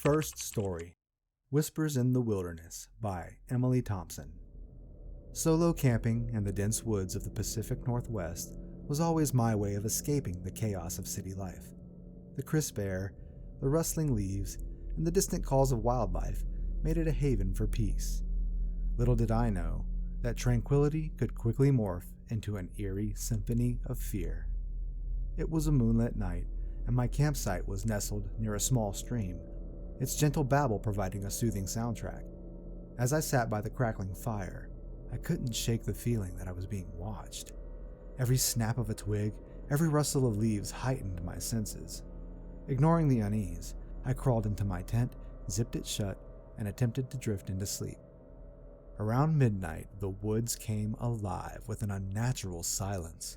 First story, Whispers in the Wilderness by Emily Thompson. Solo camping in the dense woods of the Pacific Northwest was always my way of escaping the chaos of city life. The crisp air, the rustling leaves, and the distant calls of wildlife made it a haven for peace. Little did I know that tranquility could quickly morph into an eerie symphony of fear. It was a moonlit night, and my campsite was nestled near a small stream, its gentle babble providing a soothing soundtrack. As I sat by the crackling fire, I couldn't shake the feeling that I was being watched. Every snap of a twig, every rustle of leaves heightened my senses. Ignoring the unease, I crawled into my tent, zipped it shut, and attempted to drift into sleep. Around midnight, the woods came alive with an unnatural silence.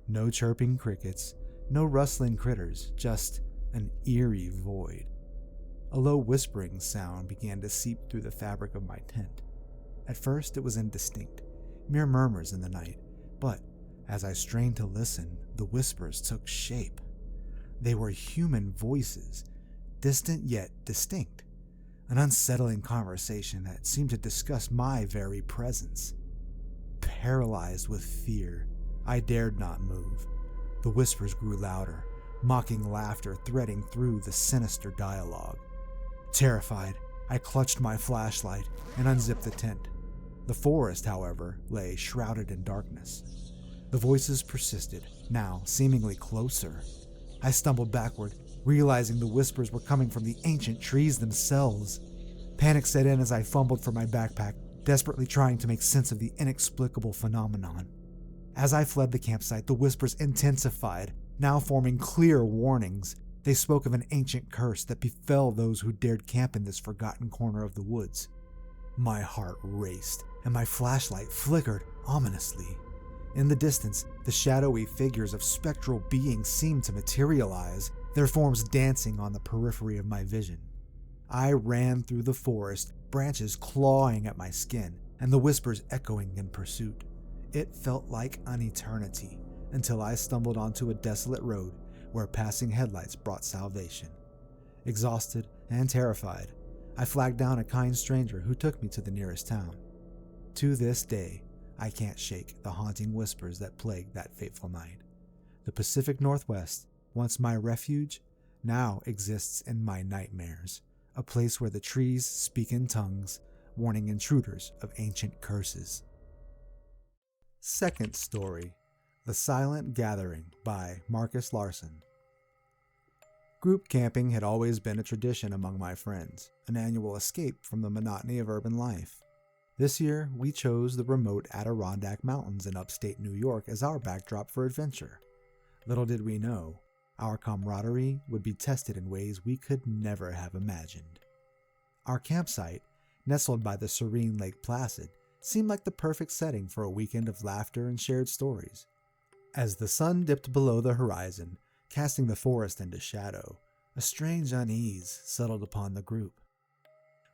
No chirping crickets, no rustling critters, just an eerie void. A low whispering sound began to seep through the fabric of my tent. At first it was indistinct, mere murmurs in the night, but as I strained to listen, the whispers took shape. They were human voices, distant yet distinct, an unsettling conversation that seemed to discuss my very presence. Paralyzed with fear, I dared not move. The whispers grew louder, mocking laughter threading through the sinister dialogue. Terrified, I clutched my flashlight and unzipped the tent. The forest, however, lay shrouded in darkness. The voices persisted, now seemingly closer. I stumbled backward, realizing the whispers were coming from the ancient trees themselves. Panic set in as I fumbled for my backpack, desperately trying to make sense of the inexplicable phenomenon. As I fled the campsite, the whispers intensified, now forming clear warnings. They spoke of an ancient curse that befell those who dared camp in this forgotten corner of the woods. My heart raced, and my flashlight flickered ominously. In the distance, the shadowy figures of spectral beings seemed to materialize, their forms dancing on the periphery of my vision. I ran through the forest, branches clawing at my skin, and the whispers echoing in pursuit. It felt like an eternity, until I stumbled onto a desolate road where passing headlights brought salvation. Exhausted and terrified, I flagged down a kind stranger who took me to the nearest town. To this day, I can't shake the haunting whispers that plagued that fateful night. The Pacific Northwest, once my refuge, now exists in my nightmares, a place where the trees speak in tongues, warning intruders of ancient curses. Second story, The Silent Gathering by Marcus Larson. Group camping had always been a tradition among my friends, an annual escape from the monotony of urban life. This year, we chose the remote Adirondack Mountains in upstate New York as our backdrop for adventure. Little did we know, our camaraderie would be tested in ways we could never have imagined. Our campsite, nestled by the serene Lake Placid, seemed like the perfect setting for a weekend of laughter and shared stories. As the sun dipped below the horizon, casting the forest into shadow, a strange unease settled upon the group.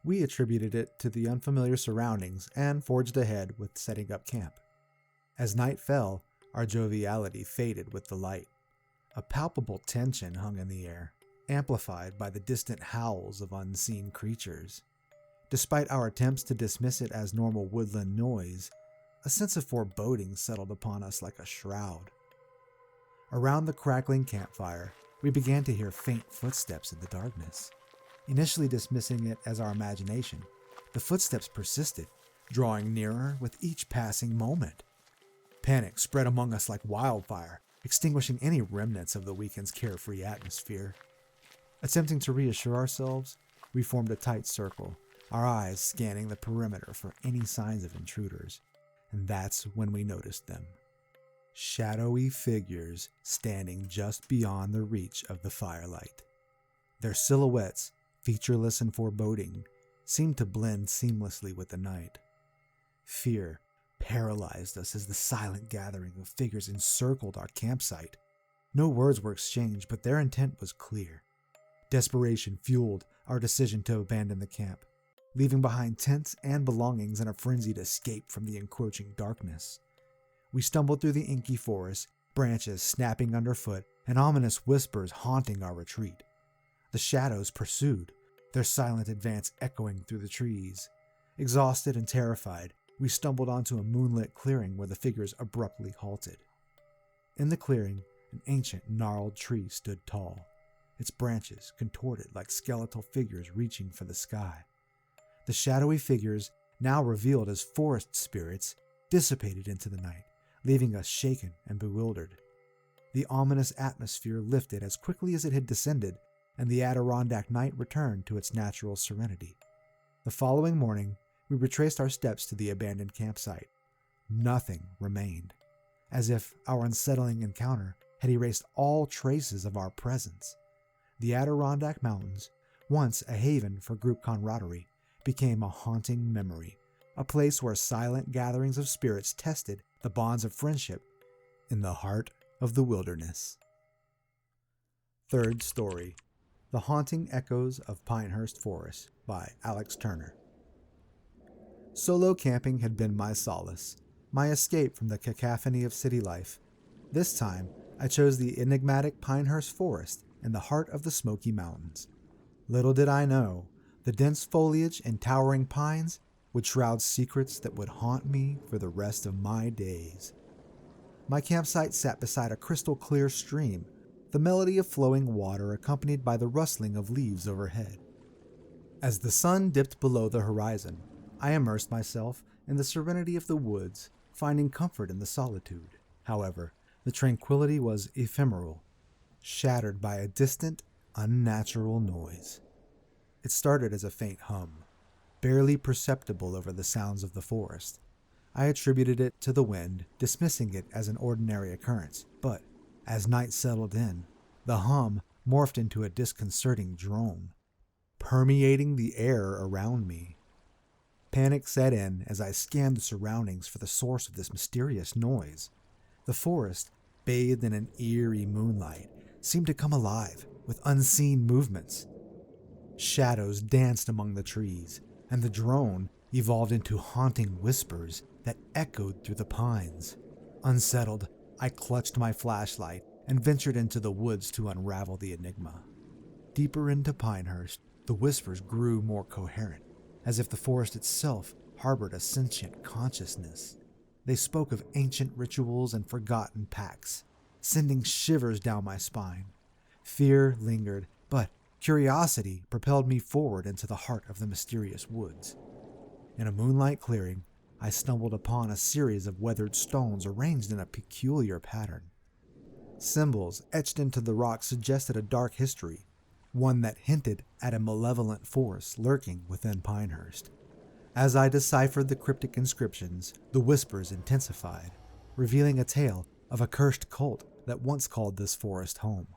We attributed it to the unfamiliar surroundings and forged ahead with setting up camp. As night fell, our joviality faded with the light. A palpable tension hung in the air, amplified by the distant howls of unseen creatures. Despite our attempts to dismiss it as normal woodland noise, a sense of foreboding settled upon us like a shroud. Around the crackling campfire, we began to hear faint footsteps in the darkness. Initially dismissing it as our imagination, the footsteps persisted, drawing nearer with each passing moment. Panic spread among us like wildfire, extinguishing any remnants of the weekend's carefree atmosphere. Attempting to reassure ourselves, we formed a tight circle, our eyes scanning the perimeter for any signs of intruders, and that's when we noticed them. Shadowy figures standing just beyond the reach of the firelight. Their silhouettes, featureless and foreboding, seemed to blend seamlessly with the night. Fear paralyzed us as the silent gathering of figures encircled our campsite. No words were exchanged, but their intent was clear. Desperation fueled our decision to abandon the camp, leaving behind tents and belongings in a frenzied escape from the encroaching darkness. We stumbled through the inky forest, branches snapping underfoot and ominous whispers haunting our retreat. The shadows pursued, their silent advance echoing through the trees. Exhausted and terrified, we stumbled onto a moonlit clearing where the figures abruptly halted. In the clearing, an ancient, gnarled tree stood tall, its branches contorted like skeletal figures reaching for the sky. The shadowy figures, now revealed as forest spirits, dissipated into the night, leaving us shaken and bewildered. The ominous atmosphere lifted as quickly as it had descended, and the Adirondack night returned to its natural serenity. The following morning, we retraced our steps to the abandoned campsite. Nothing remained, as if our unsettling encounter had erased all traces of our presence. The Adirondack Mountains, once a haven for group camaraderie, became a haunting memory, a place where silent gatherings of spirits tested the bonds of friendship in the heart of the wilderness. Third story, The Haunting Echoes of Pinehurst Forest by Alex Turner. Solo camping had been my solace, my escape from the cacophony of city life. This time, I chose the enigmatic Pinehurst Forest in the heart of the Smoky Mountains. Little did I know, the dense foliage and towering pines would shroud secrets that would haunt me for the rest of my days. My campsite sat beside a crystal-clear stream, the melody of flowing water accompanied by the rustling of leaves overhead. As the sun dipped below the horizon, I immersed myself in the serenity of the woods, finding comfort in the solitude. However, the tranquility was ephemeral, shattered by a distant, unnatural noise. It started as a faint hum, barely perceptible over the sounds of the forest. I attributed it to the wind, dismissing it as an ordinary occurrence, but as night settled in, the hum morphed into a disconcerting drone, permeating the air around me. Panic set in as I scanned the surroundings for the source of this mysterious noise. The forest, bathed in an eerie moonlight, seemed to come alive with unseen movements. Shadows danced among the trees, and the drone evolved into haunting whispers that echoed through the pines. Unsettled, I clutched my flashlight and ventured into the woods to unravel the enigma. Deeper into Pinehurst, the whispers grew more coherent, as if the forest itself harbored a sentient consciousness. They spoke of ancient rituals and forgotten pacts, sending shivers down my spine. Fear lingered, but curiosity propelled me forward into the heart of the mysterious woods. In a moonlight clearing, I stumbled upon a series of weathered stones arranged in a peculiar pattern. Symbols etched into the rock suggested a dark history, one that hinted at a malevolent force lurking within Pinehurst. As I deciphered the cryptic inscriptions, the whispers intensified, revealing a tale of a cursed cult that once called this forest home.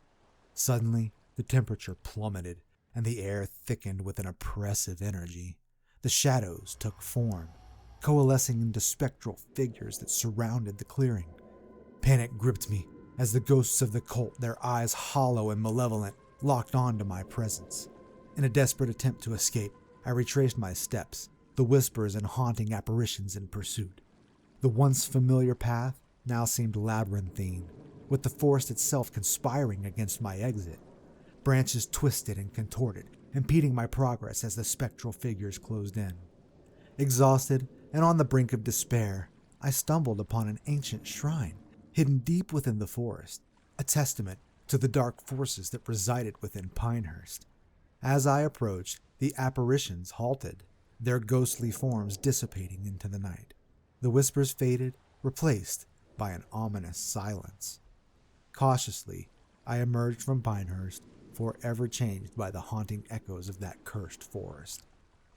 Suddenly, the temperature plummeted, and the air thickened with an oppressive energy. The shadows took form, coalescing into spectral figures that surrounded the clearing. Panic gripped me as the ghosts of the cult, their eyes hollow and malevolent, locked onto my presence. In a desperate attempt to escape, I retraced my steps, the whispers and haunting apparitions in pursuit. The once familiar path now seemed labyrinthine, with the forest itself conspiring against my exit. Branches twisted and contorted, impeding my progress as the spectral figures closed in. Exhausted and on the brink of despair, I stumbled upon an ancient shrine, hidden deep within the forest, a testament to the dark forces that resided within Pinehurst. As I approached, the apparitions halted, their ghostly forms dissipating into the night. The whispers faded, replaced by an ominous silence. Cautiously, I emerged from Pinehurst, forever changed by the haunting echoes of that cursed forest.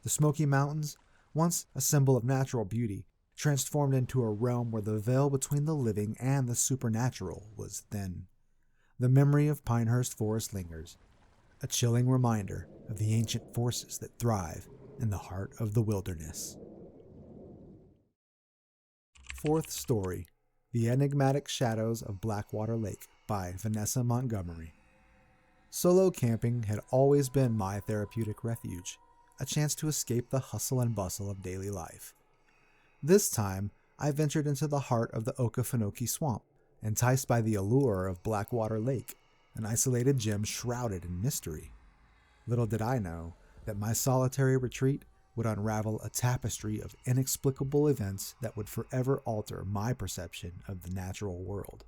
The Smoky Mountains, once a symbol of natural beauty, transformed into a realm where the veil between the living and the supernatural was thin. The memory of Pinehurst Forest lingers, a chilling reminder of the ancient forces that thrive in the heart of the wilderness. Fourth story, The Enigmatic Shadows of Blackwater Lake by Vanessa Montgomery. Solo camping had always been my therapeutic refuge, a chance to escape the hustle and bustle of daily life. This time, I ventured into the heart of the Okefenokee Swamp, enticed by the allure of Blackwater Lake, an isolated gem shrouded in mystery. Little did I know, that my solitary retreat would unravel a tapestry of inexplicable events that would forever alter my perception of the natural world.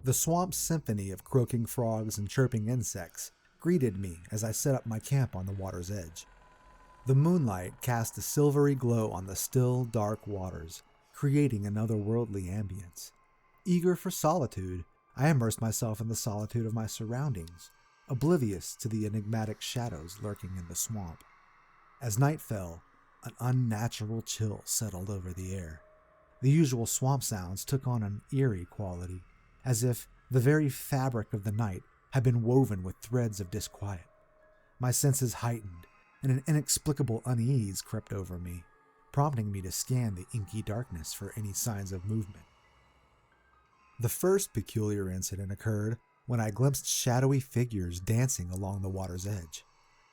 The swamp's symphony of croaking frogs and chirping insects greeted me as I set up my camp on the water's edge. The moonlight cast a silvery glow on the still, dark waters, creating an otherworldly ambience. Eager for solitude, I immersed myself in the solitude of my surroundings, oblivious to the enigmatic shadows lurking in the swamp. As night fell, an unnatural chill settled over the air. The usual swamp sounds took on an eerie quality, as if the very fabric of the night had been woven with threads of disquiet. My senses heightened, and an inexplicable unease crept over me, prompting me to scan the inky darkness for any signs of movement. The first peculiar incident occurred when I glimpsed shadowy figures dancing along the water's edge.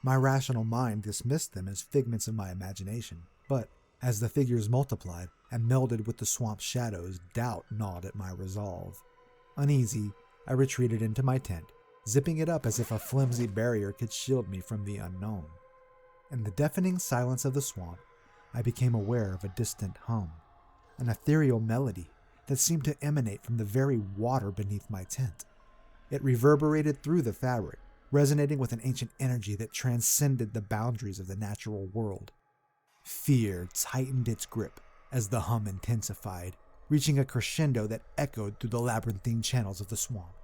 My rational mind dismissed them as figments of my imagination, but as the figures multiplied and melded with the swamp's shadows, doubt gnawed at my resolve. Uneasy, I retreated into my tent, zipping it up as if a flimsy barrier could shield me from the unknown. In the deafening silence of the swamp, I became aware of a distant hum, an ethereal melody that seemed to emanate from the very water beneath my tent. It reverberated through the fabric, resonating with an ancient energy that transcended the boundaries of the natural world. Fear tightened its grip as the hum intensified, reaching a crescendo that echoed through the labyrinthine channels of the swamp.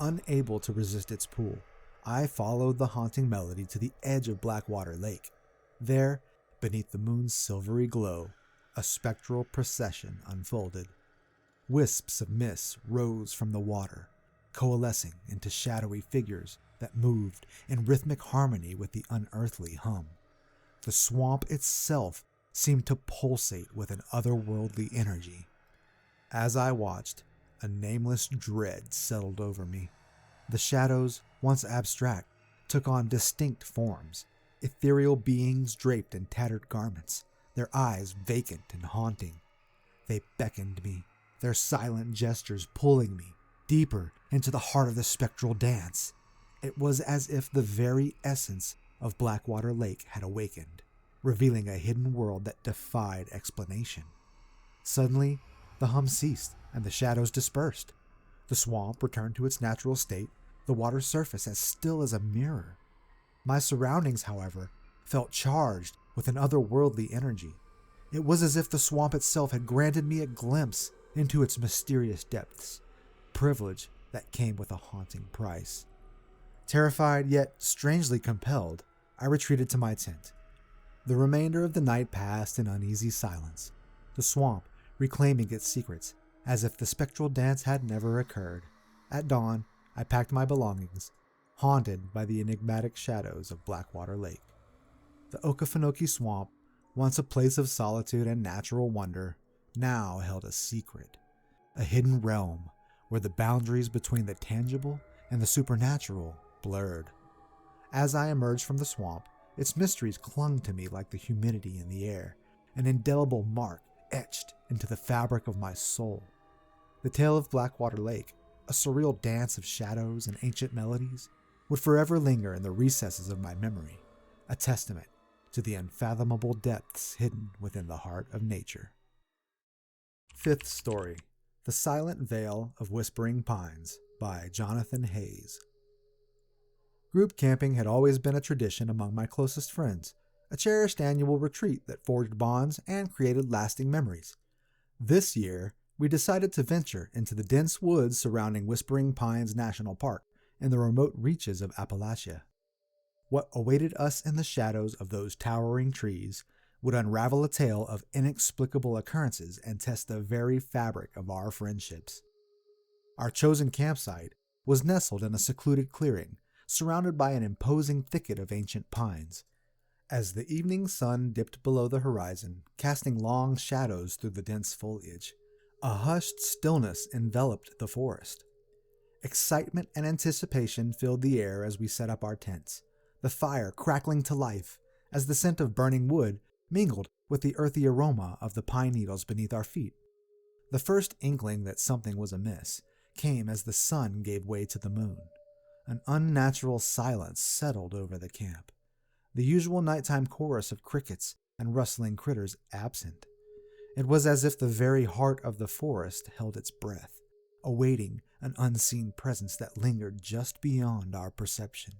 Unable to resist its pull, I followed the haunting melody to the edge of Blackwater Lake. There, beneath the moon's silvery glow, a spectral procession unfolded. Wisps of mist rose from the water, coalescing into shadowy figures that moved in rhythmic harmony with the unearthly hum. The swamp itself seemed to pulsate with an otherworldly energy. As I watched, a nameless dread settled over me. The shadows, once abstract, took on distinct forms, ethereal beings draped in tattered garments, their eyes vacant and haunting. They beckoned me, their silent gestures pulling me deeper into the heart of the spectral dance. It was as if the very essence of Blackwater Lake had awakened, revealing a hidden world that defied explanation. Suddenly, the hum ceased and the shadows dispersed. The swamp returned to its natural state, the water's surface as still as a mirror. My surroundings, however, felt charged with an otherworldly energy. It was as if the swamp itself had granted me a glimpse into its mysterious depths, privilege that came with a haunting price. Terrified yet strangely compelled, I retreated to my tent. The remainder of the night passed in uneasy silence, the swamp reclaiming its secrets as if the spectral dance had never occurred. At dawn, I packed my belongings, haunted by the enigmatic shadows of Blackwater Lake. The Okefenokee Swamp, once a place of solitude and natural wonder, now held a secret, a hidden realm where the boundaries between the tangible and the supernatural blurred. As I emerged from the swamp, its mysteries clung to me like the humidity in the air, an indelible mark etched into the fabric of my soul. The tale of Blackwater Lake, a surreal dance of shadows and ancient melodies, would forever linger in the recesses of my memory, a testament to the unfathomable depths hidden within the heart of nature. Fifth story, The Silent Vale of Whispering Pines by Jonathan Hayes. Group camping had always been a tradition among my closest friends, a cherished annual retreat that forged bonds and created lasting memories. This year, we decided to venture into the dense woods surrounding Whispering Pines National Park in the remote reaches of Appalachia. What awaited us in the shadows of those towering trees would unravel a tale of inexplicable occurrences and test the very fabric of our friendships. Our chosen campsite was nestled in a secluded clearing, surrounded by an imposing thicket of ancient pines. As the evening sun dipped below the horizon, casting long shadows through the dense foliage, a hushed stillness enveloped the forest. Excitement and anticipation filled the air as we set up our tents, the fire crackling to life as the scent of burning wood mingled with the earthy aroma of the pine needles beneath our feet. The first inkling that something was amiss came as the sun gave way to the moon. An unnatural silence settled over the camp. the usual nighttime chorus of crickets and rustling critters absent. It was as if the very heart of the forest held its breath, awaiting an unseen presence that lingered just beyond our perception.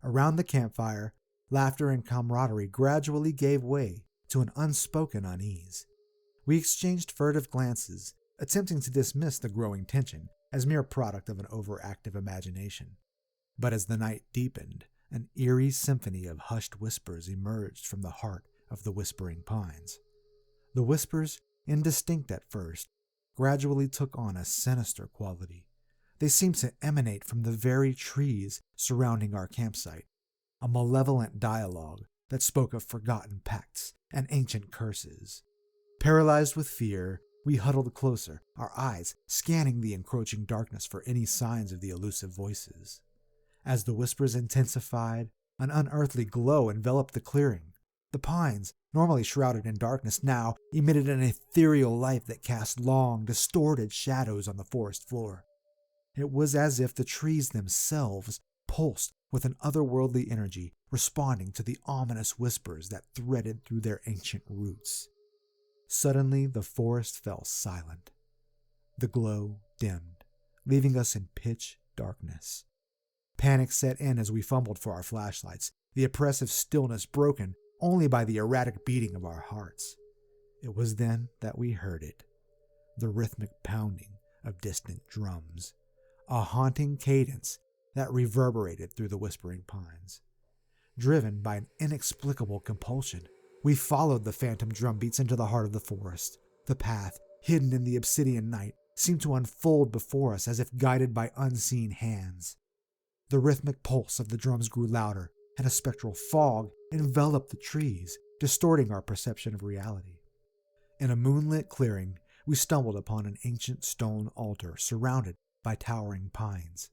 Around the campfire, laughter and camaraderie gradually gave way to an unspoken unease. We exchanged furtive glances, attempting to dismiss the growing tension as mere product of an overactive imagination. But as the night deepened, an eerie symphony of hushed whispers emerged from the heart of the whispering pines. The whispers, indistinct at first, gradually took on a sinister quality. They seemed to emanate from the very trees surrounding our campsite, a malevolent dialogue that spoke of forgotten pacts and ancient curses. Paralyzed with fear, we huddled closer, our eyes scanning the encroaching darkness for any signs of the elusive voices. As the whispers intensified, an unearthly glow enveloped the clearing. The pines, normally shrouded in darkness, now emitted an ethereal light that cast long, distorted shadows on the forest floor. It was as if the trees themselves pulsed with an otherworldly energy, responding to the ominous whispers that threaded through their ancient roots. Suddenly, the forest fell silent. The glow dimmed, leaving us in pitch darkness. Panic set in as we fumbled for our flashlights, the oppressive stillness broken only by the erratic beating of our hearts. It was then that we heard it, the rhythmic pounding of distant drums, a haunting cadence that reverberated through the whispering pines. Driven by an inexplicable compulsion, we followed the phantom drum beats into the heart of the forest. The path, hidden in the obsidian night, seemed to unfold before us as if guided by unseen hands. The rhythmic pulse of the drums grew louder, and a spectral fog enveloped the trees, distorting our perception of reality. In a moonlit clearing, we stumbled upon an ancient stone altar surrounded by towering pines.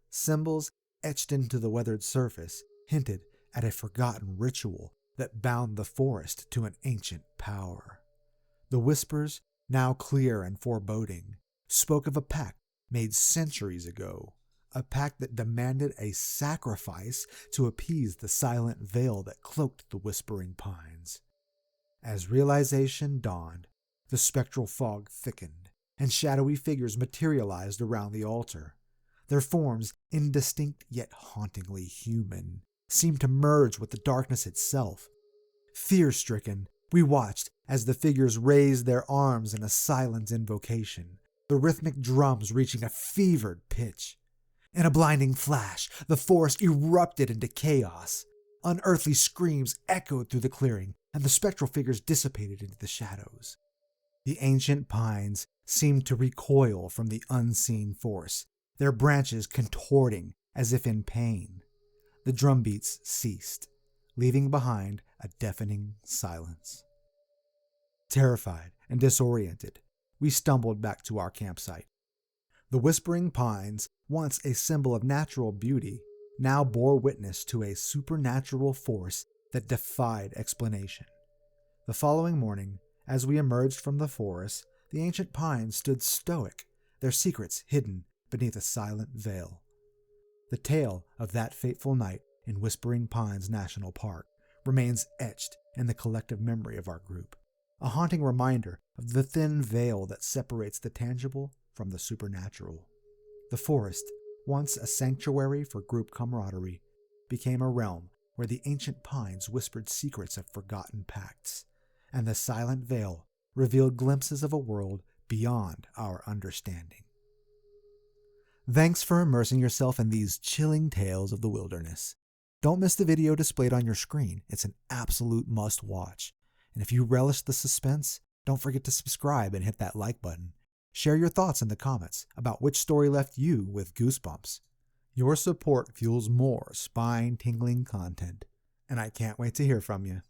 Symbols etched into the weathered surface hinted at a forgotten ritual that bound the forest to an ancient power. The whispers, now clear and foreboding, spoke of a pact made centuries ago, a pact that demanded a sacrifice to appease the silent veil that cloaked the whispering pines. As realization dawned, the spectral fog thickened, and shadowy figures materialized around the altar. Their forms, indistinct yet hauntingly human, seemed to merge with the darkness itself. Fear-stricken, we watched as the figures raised their arms in a silent invocation, the rhythmic drums reaching a fevered pitch. In a blinding flash, the forest erupted into chaos. Unearthly screams echoed through the clearing, and the spectral figures dissipated into the shadows. The ancient pines seemed to recoil from the unseen force, their branches contorting as if in pain. The drum beats ceased, leaving behind a deafening silence. Terrified and disoriented, we stumbled back to our campsite. The whispering pines, once a symbol of natural beauty, now bore witness to a supernatural force that defied explanation. The following morning, as we emerged from the forest, the ancient pines stood stoic, their secrets hidden beneath a silent veil. The tale of that fateful night in Whispering Pines National Park remains etched in the collective memory of our group, a haunting reminder of the thin veil that separates the tangible from the supernatural. The forest, once a sanctuary for group camaraderie, became a realm where the ancient pines whispered secrets of forgotten pacts, and the silent veil revealed glimpses of a world beyond our understanding. Thanks for immersing yourself in these chilling tales of the wilderness. Don't miss the video displayed on your screen. It's an absolute must-watch. And if you relish the suspense, don't forget to subscribe and hit that like button. Share your thoughts in the comments about which story left you with goosebumps. Your support fuels more spine-tingling content, and I can't wait to hear from you.